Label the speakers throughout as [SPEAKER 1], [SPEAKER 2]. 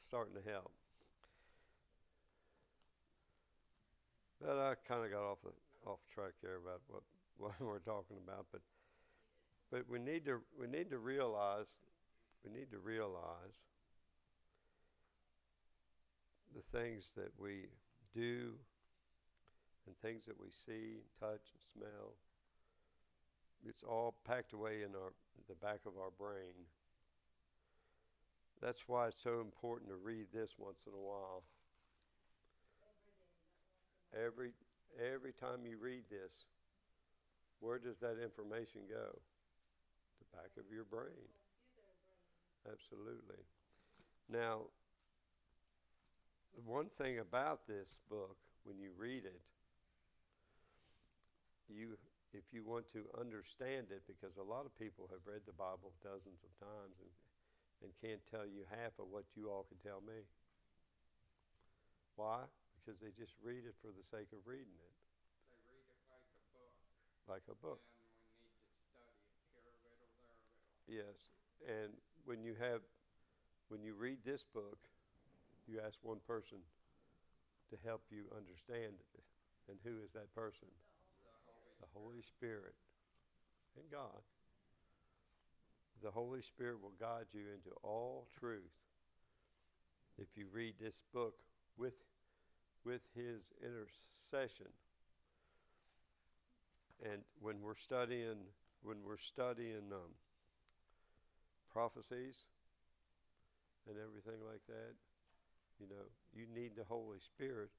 [SPEAKER 1] starting to help. But I kind of got off track here about what we're talking about. But we need to realize the things that we do and things that we see, touch, and smell. It's all packed away in the back of our brain. That's why it's so important to read this once in a while. Every time you read this, where does that information go? The back of your brain. Absolutely. Now, the one thing about this book, when you read it, if you want to understand it, because a lot of people have read the Bible dozens of times and can't tell you half of what you all can tell me. Why? Because they just read it for the sake of reading it.
[SPEAKER 2] They read it like a book.
[SPEAKER 1] Like a book.
[SPEAKER 2] And we need to study it here a little, there a little.
[SPEAKER 1] Yes. And when you read this book, you ask one person to help you understand it. And who is that person? The Holy Spirit and God. The Holy Spirit will guide you into all truth if you read this book with His intercession. And when we're studying prophecies and everything like that, you need the Holy Spirit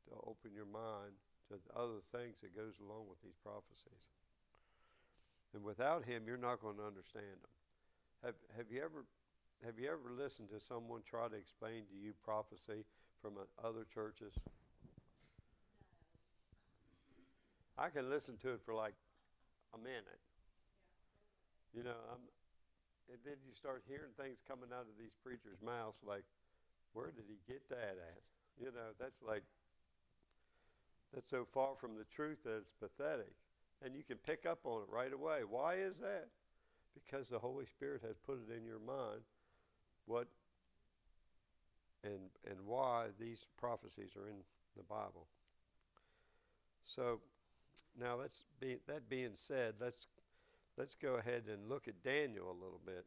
[SPEAKER 1] to open your mind to other things that goes along with these prophecies. And without Him, you're not going to understand them. Have you ever listened to someone try to explain to you prophecy from other churches? I can listen to it for like a minute. And then you start hearing things coming out of these preachers' mouths like, where did he get that at? That's so far from the truth that it's pathetic. And you can pick up on it right away. Why is that? Because the Holy Spirit has put it in your mind what and why these prophecies are in the Bible. So now that being said, let's go ahead and look at Daniel a little bit.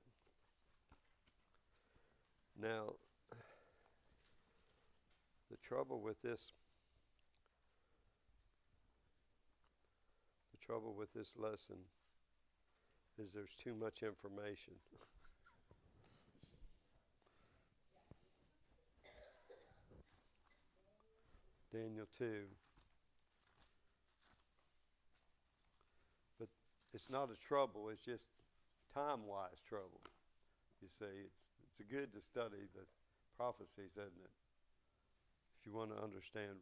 [SPEAKER 1] Now, the trouble with this lesson is there's too much information. Daniel 2. But it's not a trouble, it's just time-wise trouble. You see, it's good to study the prophecies, isn't it? If you want to understand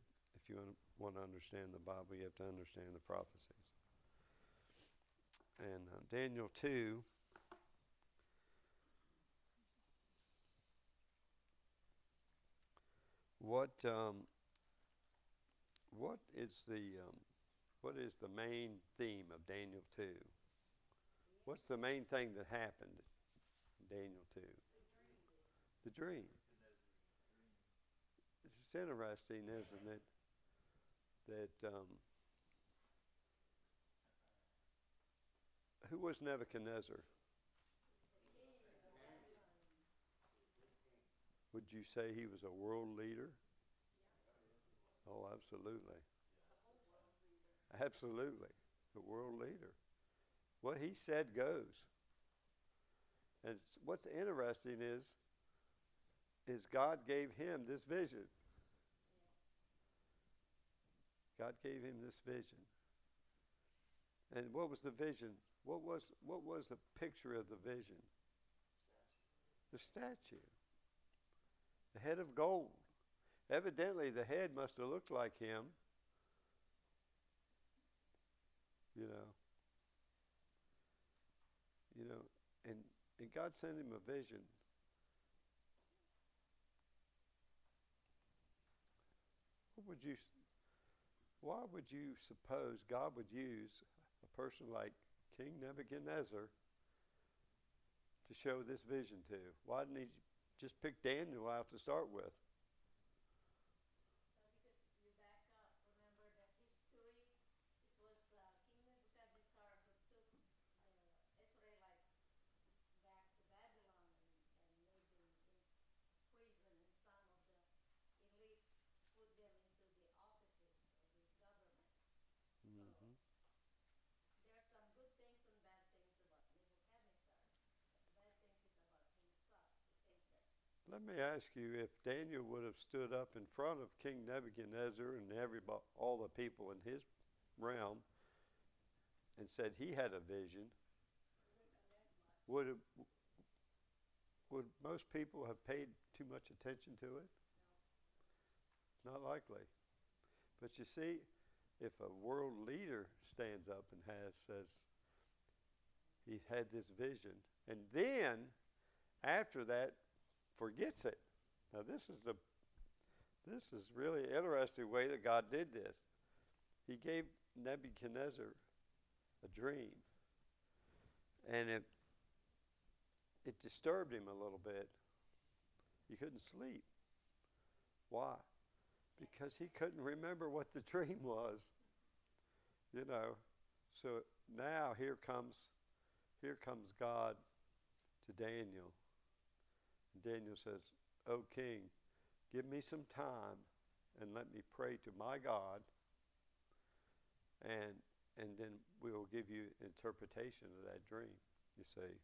[SPEAKER 1] the Bible, you have to understand the prophecies. And Daniel 2, what is the main theme of Daniel 2? What's the main thing that happened in Daniel 2? The dream. It's interesting, isn't it, that who was Nebuchadnezzar? Would you say he was a world leader? Oh, absolutely. Absolutely. A world leader. What he said goes. And what's interesting is God gave him this vision. God gave him this vision. And what was the vision? What was the picture of the vision? The statue. The head of gold. Evidently, the head must have looked like him. And God sent him a vision. Why would you suppose God would use a person like King Nebuchadnezzar to show this vision to? Why didn't he just pick Daniel out to start with.
[SPEAKER 3] Because you back up, remember the history, it was King Nebuchadnezzar who took the Israelite back to Babylon and made them in prison, and some of the elite put them into the offices of his government. So there are some good things and bad things about Nebuchadnezzar. The bad things is about himself. He thinks that
[SPEAKER 1] Let me ask you, if Daniel would have stood up in front of King Nebuchadnezzar and all the people in his realm and said he had a vision, would most people have paid too much attention to it? Not likely. But you see, if a world leader stands up and says he had this vision, and then after that forgets it. Now this is really interesting way that God did this. He gave Nebuchadnezzar a dream, and it disturbed him a little bit. He couldn't sleep. Why? Because he couldn't remember what the dream was. You know. So now here comes God to Daniel. Daniel says, "O king, give me some time and let me pray to my God, and then we will give you interpretation of that dream." You see.